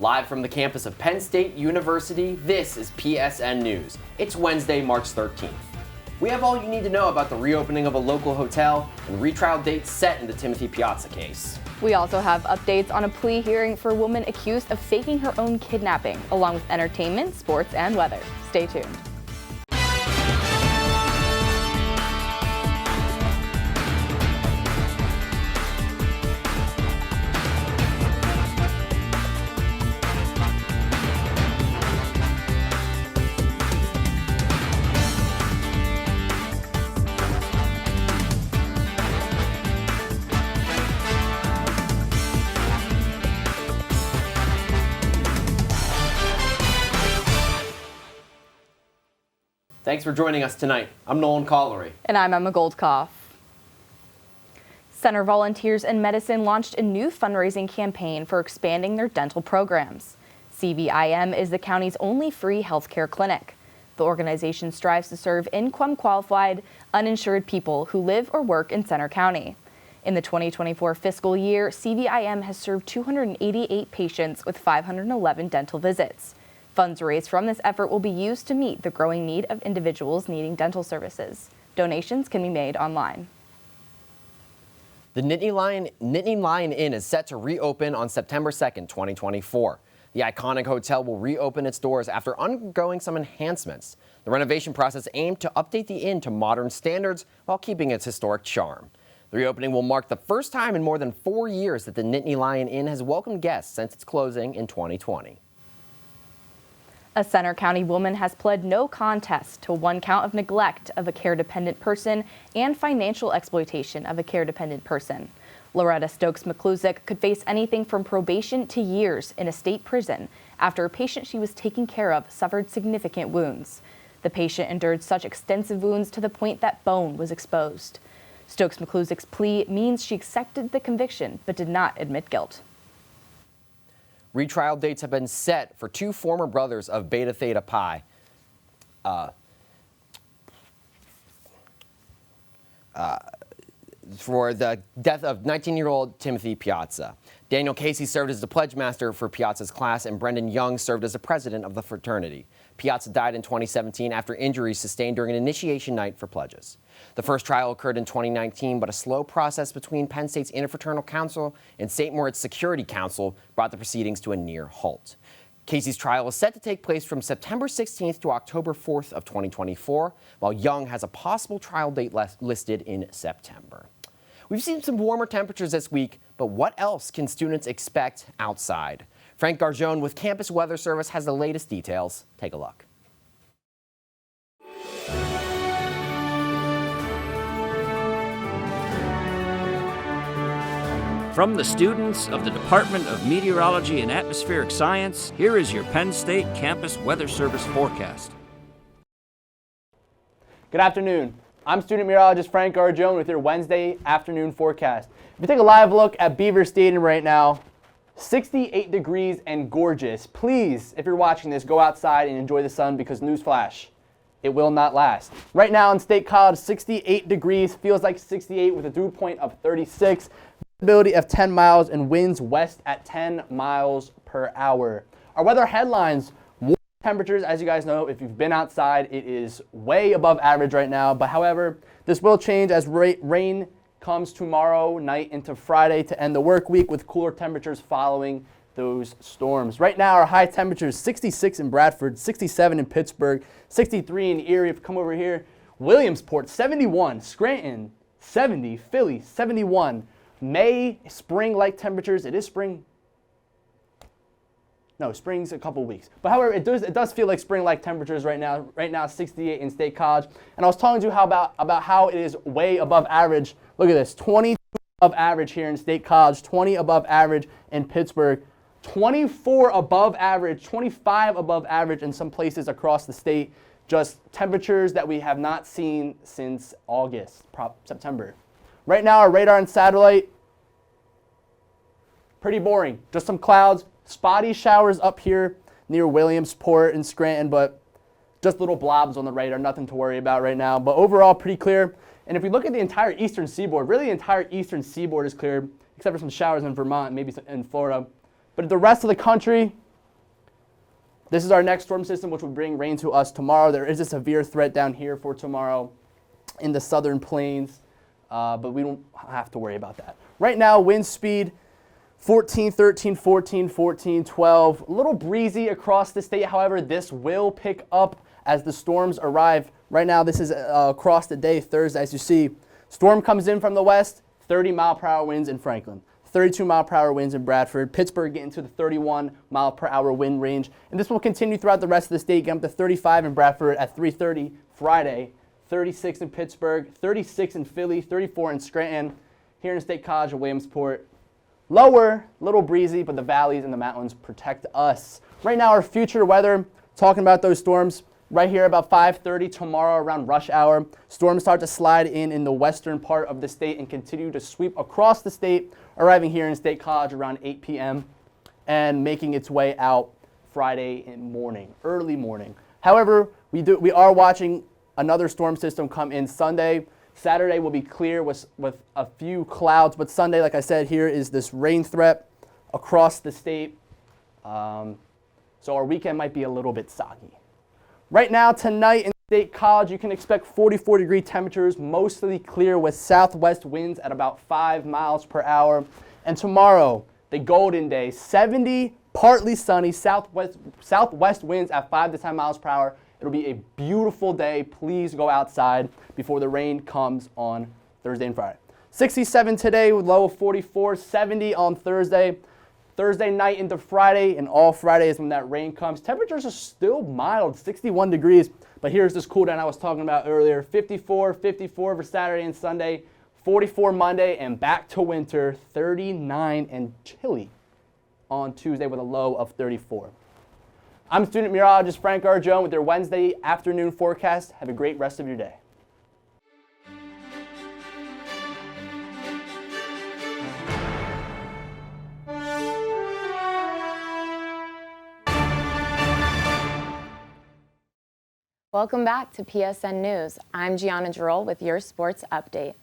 Live from the campus of Penn State University, this is PSN News. It's Wednesday, March 13th. We have all you need to know about the reopening of a local hotel and retrial dates set in the Timothy Piazza case. We also have updates on a plea hearing for a woman accused of faking her own kidnapping, along with entertainment, sports, and weather. Stay tuned. Thanks for joining us tonight. I'm Nolan Collery. And I'm Emma Goldkopf. Center Volunteers in Medicine launched a new fundraising campaign for expanding their dental programs. CVIM is the county's only free healthcare clinic. The organization strives to serve income-qualified, uninsured people who live or work in Center County. In the 2024 fiscal year, CVIM has served 288 patients with 511 dental visits. Funds raised from this effort will be used to meet the growing need of individuals needing dental services. Donations can be made online. The Nittany Lion Inn is set to reopen on September 2nd, 2024. The iconic hotel will reopen its doors after undergoing some enhancements. The renovation process aimed to update the inn to modern standards while keeping its historic charm. The reopening will mark the first time in more than 4 years that the Nittany Lion Inn has welcomed guests since its closing in 2020. A Center County woman has pled no contest to one count of neglect of a care-dependent person and financial exploitation of a care-dependent person. Loretta Stokes-McClusick could face anything from probation to years in a state prison after a patient she was taking care of suffered significant wounds. The patient endured such extensive wounds to the point that bone was exposed. Stokes-McClusick's plea means she accepted the conviction but did not admit guilt. Retrial dates have been set for two former brothers of Beta Theta Pi. For the death of 19-year-old Timothy Piazza. Daniel Casey served as the pledge master for Piazza's class, and Brendan Young served as the president of the fraternity. Piazza died in 2017 after injuries sustained during an initiation night for pledges. The first trial occurred in 2019, but a slow process between Penn State's Interfraternal Council and St. Moritz Security Council brought the proceedings to a near halt. Casey's trial is set to take place from September 16th to October 4th of 2024, while Young has a possible trial date listed in September. We've seen some warmer temperatures this week, but what else can students expect outside? Frank Gargione with Campus Weather Service has the latest details. Take a look. From the students of the Department of Meteorology and Atmospheric Science, here is your Penn State Campus Weather Service forecast. Good afternoon. I'm student meteorologist Frank Gargione with your Wednesday afternoon forecast. If you take a live look at Beaver Stadium right now, 68 degrees and gorgeous. Please, if you're watching this, go outside and enjoy the sun because newsflash, it will not last. Right now in State College, 68 degrees, feels like 68 with a dew point of 36. Visibility of 10 miles and winds west at 10 miles per hour. Our weather headlines, warm temperatures, as you guys know, if you've been outside, it is way above average right now. But however, this will change as rain comes tomorrow night into Friday to end the work week with cooler temperatures following those storms. Right now, our high temperatures 66 in Bradford, 67 in Pittsburgh, 63 in Erie. If you come over here, Williamsport 71, Scranton 70, Philly 71. May, spring-like temperatures. It is spring. No, spring's a couple weeks. But however, it does feel like spring-like temperatures right now. Right now, 68 in State College. And I was telling you about how it is way above average. Look at this, 20 above average here in State College, 20 above average in Pittsburgh, 24 above average, 25 above average in some places across the state. Just temperatures that we have not seen since August, September. Right now, our radar and satellite, pretty boring. Just some clouds, spotty showers up here near Williamsport and Scranton, but just little blobs on the radar, nothing to worry about right now. But overall, pretty clear. And if we look at the entire eastern seaboard, really the entire eastern seaboard is clear, except for some showers in Vermont, maybe in Florida. But the rest of the country, This is our next storm system, which will bring rain to us tomorrow. There is a severe threat down here for tomorrow in the southern plains, but we don't have to worry about that. Right now, wind speed 14, 13, 14, 14, 12. A little breezy across the state. However, this will pick up as the storms arrive. Right now, this is across the day, Thursday. As you see, storm comes in from the west, 30-mile-per-hour winds in Franklin. 32-mile-per-hour winds in Bradford. Pittsburgh getting to the 31-mile-per-hour wind range. And this will continue throughout the rest of the state, getting up to 35 in Bradford at 3:30 Friday, 36 in Pittsburgh, 36 in Philly, 34 in Scranton, here in State College of Williamsport. Lower, little breezy, but the valleys and the mountains protect us. Right now, our future weather, talking about those storms, right here about 5:30 tomorrow around rush hour. Storms start to slide in the western part of the state and continue to sweep across the state, arriving here in State College around 8 p.m. and making its way out Friday in morning, early morning. However, we are watching another storm system come in Sunday. Saturday will be clear with a few clouds, but Sunday, like I said, here is this rain threat across the state. So our weekend might be a little bit soggy. Right now, tonight in State College, you can expect 44-degree temperatures, mostly clear with southwest winds at about 5 miles per hour. And tomorrow, the golden day, 70, partly sunny, southwest winds at 5 to 10 miles per hour. It'll be a beautiful day. Please go outside before the rain comes on Thursday and Friday. 67 today with low of 44, 70 on Thursday. Thursday night into Friday, and all Friday is when that rain comes. Temperatures are still mild, 61 degrees, but here's this cool down I was talking about earlier. 54 for Saturday and Sunday, 44 Monday, and back to winter, 39 and chilly on Tuesday with a low of 34. I'm student meteorologist Frank Arjone with your Wednesday afternoon forecast. Have a great rest of your day. Welcome back to PSN News. I'm Gianna Giroll with your sports update.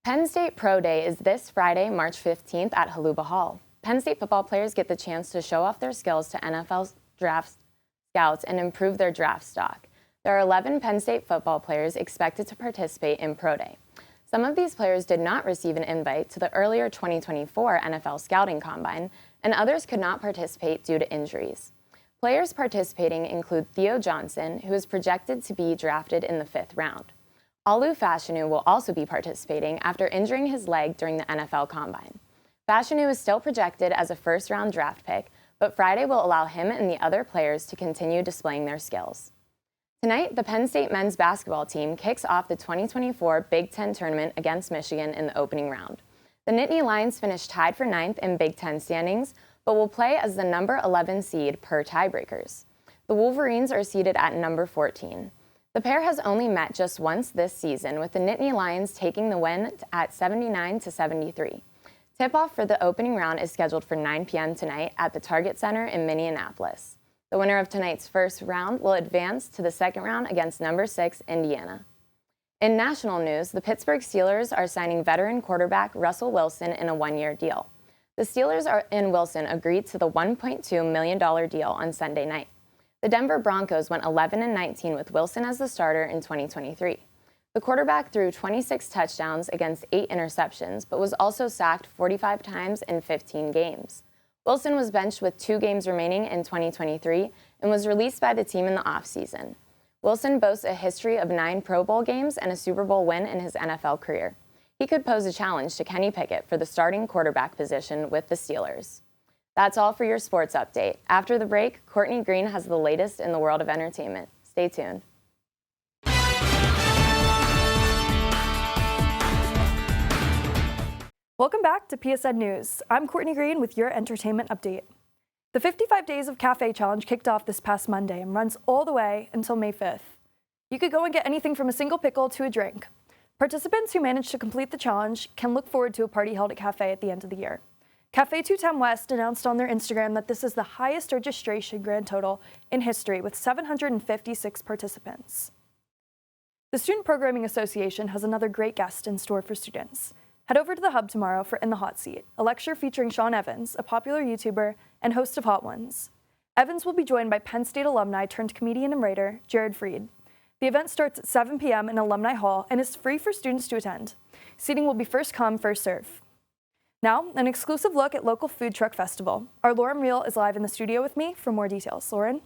Penn State Pro Day is this Friday, March 15th at Haluba Hall. Penn State football players get the chance to show off their skills to NFL draft scouts and improve their draft stock. There are 11 Penn State football players expected to participate in Pro Day. Some of these players did not receive an invite to the earlier 2024 NFL Scouting Combine, and others could not participate due to injuries. Players participating include Theo Johnson, who is projected to be drafted in the 5th round. Olu Fashanu will also be participating after injuring his leg during the NFL Combine. Fashanu is still projected as a first-round draft pick, but Friday will allow him and the other players to continue displaying their skills. Tonight, the Penn State men's basketball team kicks off the 2024 Big Ten tournament against Michigan in the opening round. The Nittany Lions finished tied for 9th in Big Ten standings, but will play as the number 11 seed per tiebreakers. The Wolverines are seeded at number 14. The pair has only met just once this season, with the Nittany Lions taking the win at 79-73. Tip-off for the opening round is scheduled for 9 p.m. tonight at the Target Center in Minneapolis. The winner of tonight's first round will advance to the second round against number 6 Indiana. In national news, the Pittsburgh Steelers are signing veteran quarterback Russell Wilson in a one-year deal. The Steelers and Wilson agreed to the $1.2 million deal on Sunday night. The Denver Broncos went 11-19 with Wilson as the starter in 2023. The quarterback threw 26 touchdowns against 8 interceptions, but was also sacked 45 times in 15 games. Wilson was benched with 2 games remaining in 2023 and was released by the team in the offseason. Wilson boasts a history of 9 Pro Bowl games and a Super Bowl win in his NFL career. He could pose a challenge to Kenny Pickett for the starting quarterback position with the Steelers. That's all for your sports update. After the break, Courtney Green has the latest in the world of entertainment. Stay tuned. Welcome back to PSN News. I'm Courtney Green with your entertainment update. The 55 Days of Cafe Challenge kicked off this past Monday and runs all the way until May 5th. You could go and get anything from a single pickle to a drink. Participants who manage to complete the challenge can look forward to a party held at Cafe at the end of the year. Cafe 210 West announced on their Instagram that this is the highest registration grand total in history with 756 participants. The Student Programming Association has another great guest in store for students. Head over to the Hub tomorrow for In the Hot Seat, a lecture featuring Sean Evans, a popular YouTuber and host of Hot Ones. Evans will be joined by Penn State alumni turned comedian and writer Jared Freed. The event starts at 7 p.m. in Alumni Hall and is free for students to attend. Seating will be first come, first serve. Now, an exclusive look at local food truck festival. Our Lauren Reel is live in the studio with me for more details. Lauren?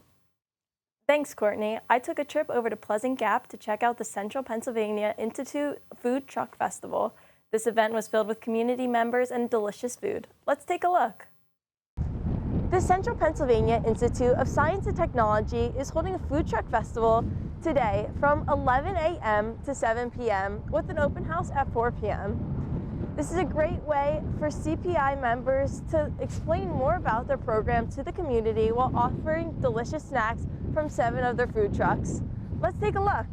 Thanks, Courtney. I took a trip over to Pleasant Gap to check out the Central Pennsylvania Institute Food Truck Festival. This event was filled with community members and delicious food. Let's take a look. The Central Pennsylvania Institute of Science and Technology is holding a food truck festival today from 11 a.m. to 7 p.m. with an open house at 4 p.m. This is a great way for CPI members to explain more about their program to the community while offering delicious snacks from 7 of their food trucks. Let's take a look.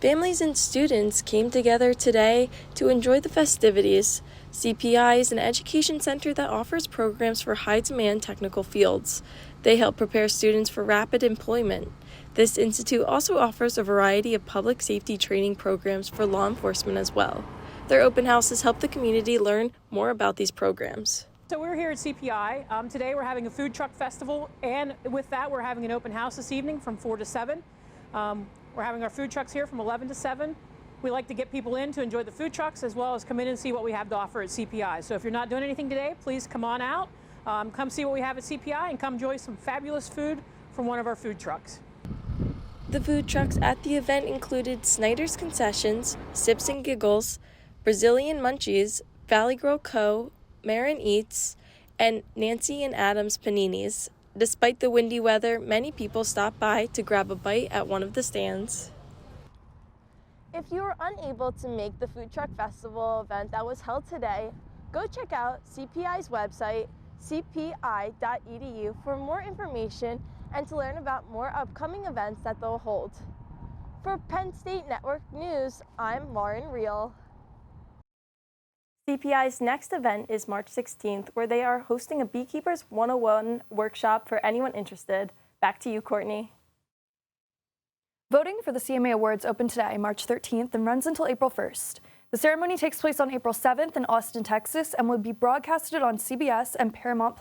Families and students came together today to enjoy the festivities. CPI is an education center that offers programs for high-demand technical fields. They help prepare students for rapid employment. This institute also offers a variety of public safety training programs for law enforcement as well. Their open houses help the community learn more about these programs. So we're here at CPI. Today we're having a food truck festival, and with that we're having an open house this evening from 4 to 7. We're having our food trucks here from 11 to 7. We like to get people in to enjoy the food trucks as well as come in and see what we have to offer at CPI. So if you're not doing anything today, please come on out, come see what we have at CPI, and come enjoy some fabulous food from one of our food trucks. The food trucks at the event included Snyder's Concessions, Sips and Giggles, Brazilian Munchies, Valley Girl Co., Marin Eats, and Nancy and Adam's Paninis. Despite the windy weather, many people stopped by to grab a bite at one of the stands. If you were unable to make the food truck festival event that was held today, go check out CPI's website, cpi.edu, for more information and to learn about more upcoming events that they'll hold. For Penn State Network News, I'm Lauren Reel. CPI's next event is March 16th, where they are hosting a Beekeepers 101 workshop for anyone interested. Back to you, Courtney. Voting for the CMA Awards opened today, March 13th, and runs until April 1st. The ceremony takes place on April 7th in Austin, Texas, and will be broadcasted on CBS and Paramount+.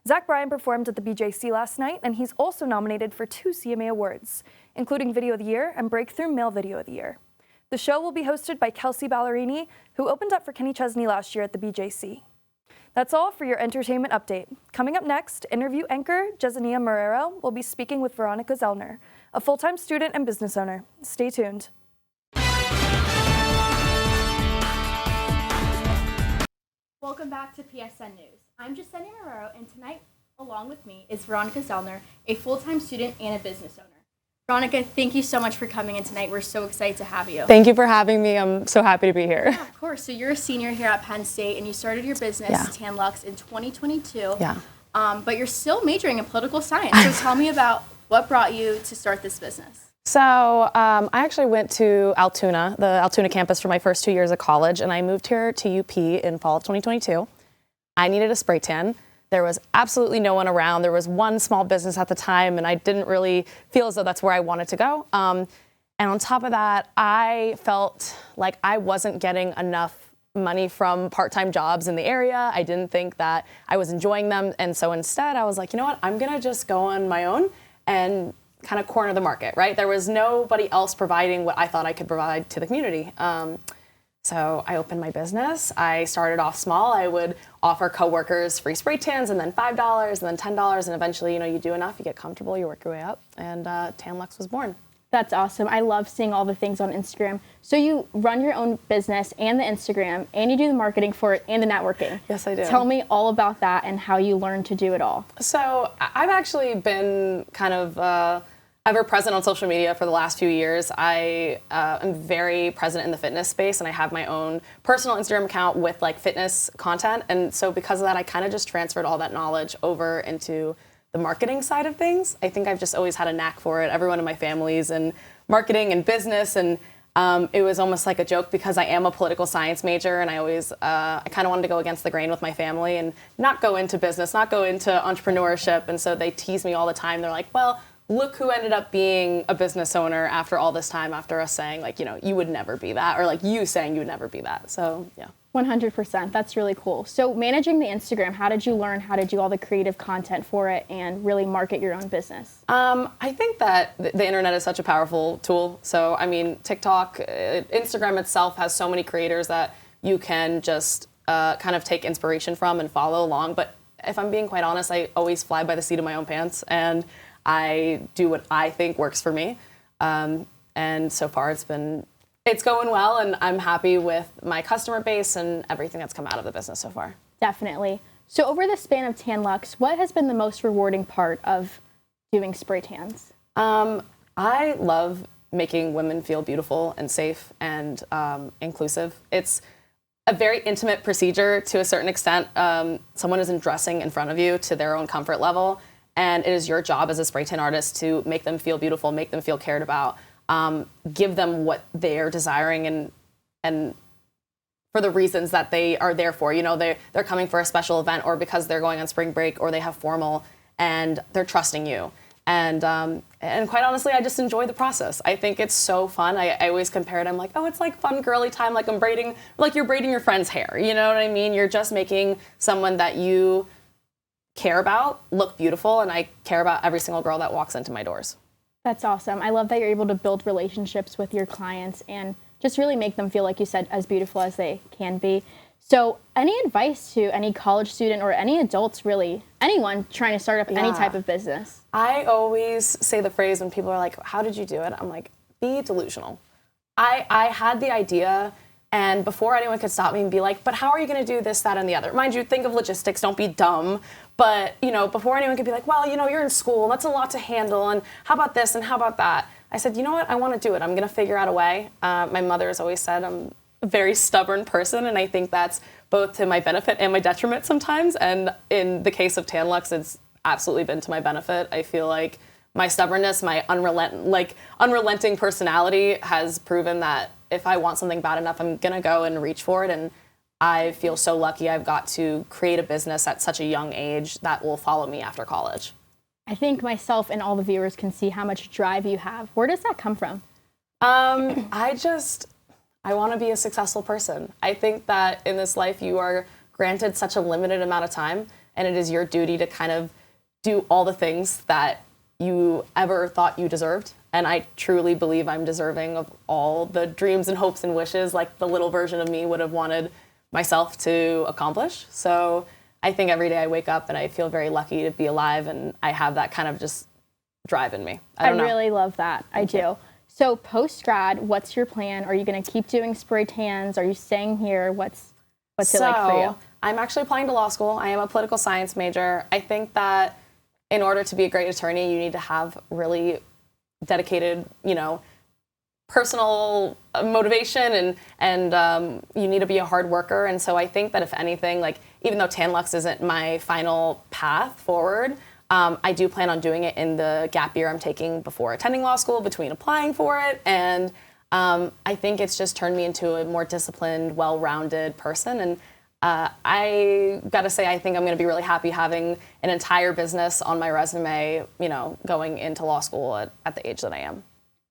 Zach Bryan performed at the BJC last night, and he's also nominated for 2 CMA Awards, including Video of the Year and Breakthrough Male Video of the Year. The show will be hosted by Kelsey Ballerini, who opened up for Kenny Chesney last year at the BJC. That's all for your entertainment update. Coming up next, interview anchor Jezania Marrero will be speaking with Veronica Zellner, a full-time student and business owner. Stay tuned. Welcome back to PSN News. I'm Jezania Marrero, and tonight, along with me, is Veronica Zellner, a full-time student and a business owner. Veronica, thank you so much for coming in tonight. We're so excited to have you. Thank you for having me. I'm so happy to be here. Yeah, of course. So you're a senior here at Penn State, and you started your business, Tan Lux, in 2022. Yeah. But you're still majoring in political science. So tell me about what brought you to start this business. So I actually went to Altoona, the Altoona campus, for my first 2 years of college, and I moved here to UP in fall of 2022. I needed a spray tan. There was absolutely no one around. There was one small business at the time, and I didn't really feel as though that's where I wanted to go. And on top of that, I felt like I wasn't getting enough money from part-time jobs in the area. I didn't think that I was enjoying them. And so instead, I was like, you know what? I'm going to just go on my own and kind of corner the market, right? There was nobody else providing what I thought I could provide to the community. So I opened my business. I started off small. I would offer coworkers free spray tans, and then $5, and then $10, and eventually, you do enough, you get comfortable, you work your way up, and Tan Lux was born. That's awesome. I love seeing all the things on Instagram. So you run your own business and the Instagram, and you do the marketing for it and the networking. Yes, I do. Tell me all about that and how you learned to do it all. So I've actually been kind of ever present on social media for the last few years. I am very present in the fitness space, and I have my own personal Instagram account with fitness content. And so because of that, I kind of just transferred all that knowledge over into the marketing side of things. I think I've just always had a knack for it. Everyone in my family's in marketing and business, and it was almost like a joke because I am a political science major, and I always, I kind of wanted to go against the grain with my family and not go into business, not go into entrepreneurship. And so they tease me all the time. They're like, well, look who ended up being a business owner after all this time, after us saying, you would never be that, or you saying you would never be that. So, yeah. 100%. That's really cool. So managing the Instagram, how did you learn how to do all the creative content for it and really market your own business? I think that the internet is such a powerful tool. So, I mean, TikTok, Instagram itself has so many creators that you can just kind of take inspiration from and follow along. But if I'm being quite honest, I always fly by the seat of my own pants, and I do what I think works for me. And so far it's going well, and I'm happy with my customer base and everything that's come out of the business so far. Definitely. So over the span of Tan-Luxe, what has been the most rewarding part of doing spray tans? I love making women feel beautiful and safe and inclusive. It's a very intimate procedure to a certain extent. Someone isn't dressing in front of you to their own comfort level, and it is your job as a spray tan artist to make them feel beautiful, make them feel cared about. Give them what they're desiring and for the reasons that they are there for. You know, they're coming for a special event, or because they're going on spring break, or they have formal, and they're trusting you. And quite honestly, I just enjoy the process. I think it's so fun. I always compare it. I'm like, oh, it's like fun girly time. Like you're braiding your friend's hair. You know what I mean? You're just making someone that you care about look beautiful, and I care about every single girl that walks into my doors. That's awesome. I love that you're able to build relationships with your clients and just really make them feel, like you said, as beautiful as they can be. So any advice to any college student or any adults, really, anyone trying to start up any type of business? I always say the phrase when people are like, how did you do it? I'm like, be delusional. I had the idea, and before anyone could stop me and be like, but how are you going to do this, that, and the other? Mind you, think of logistics, don't be dumb. But, you know, before anyone could be like, well, you know, you're in school, that's a lot to handle, and how about this, and how about that? I said, you know what, I want to do it. I'm going to figure out a way. My mother has always said I'm a very stubborn person, and I think that's both to my benefit and my detriment sometimes. And in the case of Tan-Luxe, it's absolutely been to my benefit. I feel like my stubbornness, my unrelenting personality has proven that if I want something bad enough, I'm going to go and reach for it. And I feel so lucky I've got to create a business at such a young age that will follow me after college. I think myself and all the viewers can see how much drive you have. Where does that come from? I want to be a successful person. I think that in this life you are granted such a limited amount of time, and it is your duty to kind of do all the things that you ever thought you deserved. And I truly believe I'm deserving of all the dreams and hopes and wishes like the little version of me would have wanted myself to accomplish. So I think every day I wake up and I feel very lucky to be alive, and I have that kind of just drive in me. I really love that. I do. So post-grad, what's your plan? Are you going to keep doing spray tans? Are you staying here? What's it like for you? I'm actually applying to law school. I am a political science major. I think that in order to be a great attorney, you need to have really dedicated, you know, personal motivation, and you need to be a hard worker. And so I think that if anything, like, even though Tan-Luxe isn't my final path forward, I do plan on doing it in the gap year I'm taking before attending law school, between applying for it. And I think it's just turned me into a more disciplined, well-rounded person. And I got to say, I think I'm going to be really happy having an entire business on my resume, you know, going into law school at the age that I am.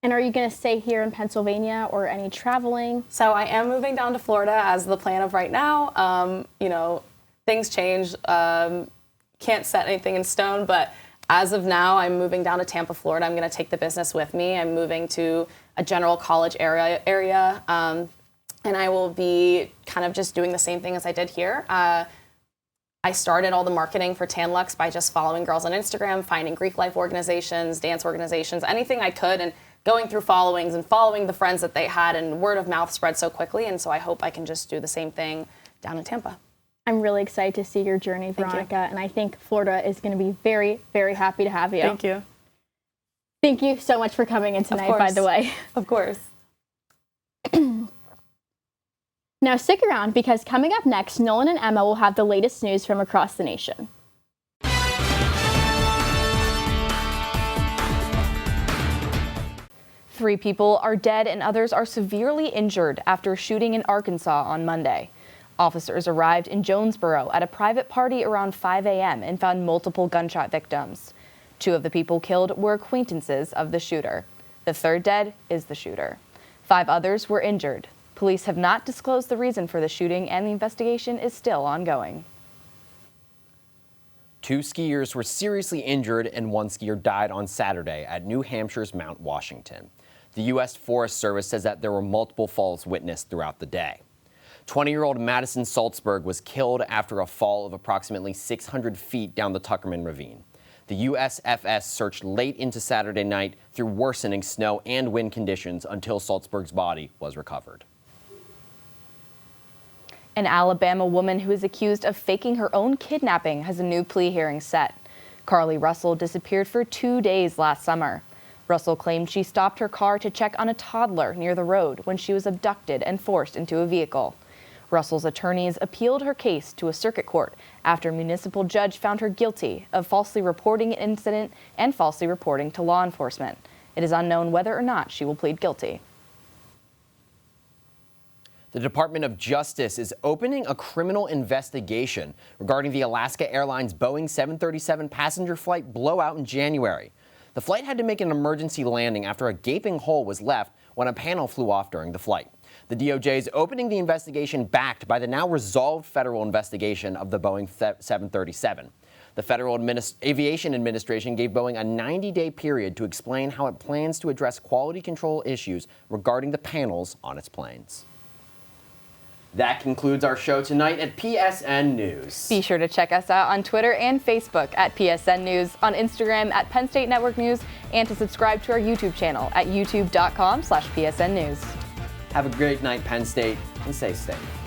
And are you going to stay here in Pennsylvania or any traveling? So I am moving down to Florida as the plan of right now. You know, things change. Can't set anything in stone, but as of now, I'm moving down to Tampa, Florida. I'm going to take the business with me. I'm moving to a general college area, and I will be kind of just doing the same thing as I did here. I started all the marketing for Tan-Luxe by just following girls on Instagram, finding Greek life organizations, dance organizations, anything I could, and going through followings and following the friends that they had, and word of mouth spread so quickly. And so I hope I can just do the same thing down in Tampa. I'm really excited to see your journey, Veronica, and I think Florida is going to be very, very happy to have you. Thank you. Thank you so much for coming in tonight, by the way. Of course. Now stick around, because coming up next, Nolan and Emma will have the latest news from across the nation. 3 people are dead and others are severely injured after a shooting in Arkansas on Monday. Officers arrived in Jonesboro at a private party around 5 a.m. and found multiple gunshot victims. 2 of the people killed were acquaintances of the shooter. The third dead is the shooter. 5 others were injured. Police have not disclosed the reason for the shooting, and the investigation is still ongoing. 2 skiers were seriously injured and 1 skier died on Saturday at New Hampshire's Mount Washington. The U.S. Forest Service says that there were multiple falls witnessed throughout the day. 20-year-old Madison Salzberg was killed after a fall of approximately 600 feet down the Tuckerman Ravine. The USFS searched late into Saturday night through worsening snow and wind conditions until Salzberg's body was recovered. An Alabama woman who is accused of faking her own kidnapping has a new plea hearing set. Carly Russell disappeared for 2 days last summer. Russell claimed she stopped her car to check on a toddler near the road when she was abducted and forced into a vehicle. Russell's attorneys appealed her case to a circuit court after a municipal judge found her guilty of falsely reporting an incident and falsely reporting to law enforcement. It is unknown whether or not she will plead guilty. The Department of Justice is opening a criminal investigation regarding the Alaska Airlines Boeing 737 passenger flight blowout in January. The flight had to make an emergency landing after a gaping hole was left when a panel flew off during the flight. The DOJ is opening the investigation backed by the now resolved federal investigation of the Boeing 737. The Federal Aviation Administration gave Boeing a 90-day period to explain how it plans to address quality control issues regarding the panels on its planes. That concludes our show tonight at PSN News. Be sure to check us out on Twitter and Facebook at PSN News, on Instagram at Penn State Network News, and to subscribe to our YouTube channel at youtube.com/PSN News. Have a great night, Penn State, and stay safe.